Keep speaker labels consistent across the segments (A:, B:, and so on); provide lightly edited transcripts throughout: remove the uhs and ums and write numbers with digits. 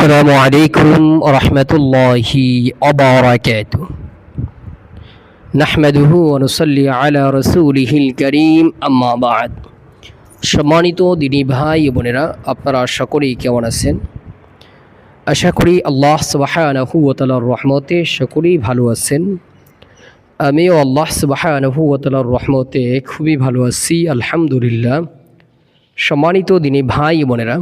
A: السلام عليكم ورحمة الله وبركاته نحمده ونصلي على رسوله الكريم أما بعد সম্মানিত দিনী ভাই বোনেরা, আপনারা সকলেই কেমন আছেন? আশা করি আল্লাহ সুবহানাহু ওয়া তাআলার রহমতে সকলেই ভালো আছেন। আমিও আল্লাহ সুবহানাহু ওয়া তাআলার রহমতে খুবই ভালো আছি, আলহামদুলিল্লাহ। সম্মানিত দিনী ভাই বোনেরা,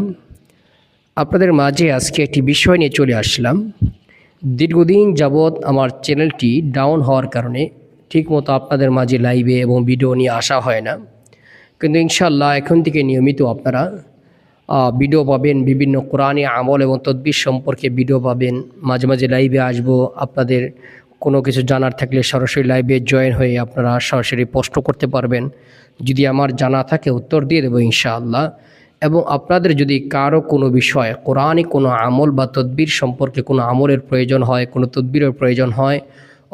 A: আপনাদের মাঝে আজকে একটি বিষয় নিয়ে চলে আসলাম। দীর্ঘদিন যাবৎ আমার চ্যানেলটি ডাউন হওয়ার কারণে ঠিকমতো আপনাদের মাঝে লাইভে এবং ভিডিও নিয়ে আসা হয় না, কিন্তু ইনশাআল্লাহ এখন থেকে নিয়মিত আপনারা ভিডিও পাবেন। বিভিন্ন কোরআনী আমল এবং তদবির সম্পর্কে ভিডিও পাবেন। মাঝে মাঝে লাইভে আসব। আপনাদের কোনো কিছু জানার থাকলে সরাসরি লাইভে জয়েন হয়ে আপনারা সরাসরি প্রশ্ন করতে পারবেন। যদি আমার জানা থাকে উত্তর দিয়ে দেবো ইনশাআল্লাহ। এবং আপনাদের যদি কারো কোনো বিষয় কোরআনী কোনো আমল বা তদবির সম্পর্কে কোনো আমলের প্রয়োজন হয়, কোনো তদবিরের প্রয়োজন হয়,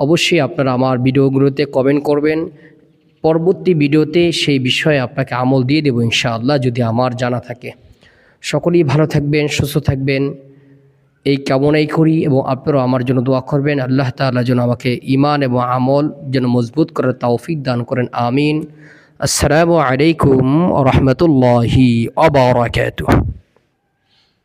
A: অবশ্যই আপনারা আমার ভিডিওগুলোতে কমেন্ট করবেন। পরবর্তী ভিডিওতে সেই বিষয়ে আপনাকে আমল দিয়ে দেবো ইনশাআল্লাহ, যদি আমার জানা থাকে। সকলেই ভালো থাকবেন, সুস্থ থাকবেন, এই কামনাই করি। এবং আপনারাও আমার জন্য দোয়া করবেন, আল্লাহ তাআলা যেন আমাকে ঈমান এবং আমল যেন মজবুত করার তৌফিক দান করেন, আমিন। আসসালামু আলাইকুম ওয়া রাহমাতুল্লাহি ওয়া বারাকাতুহু।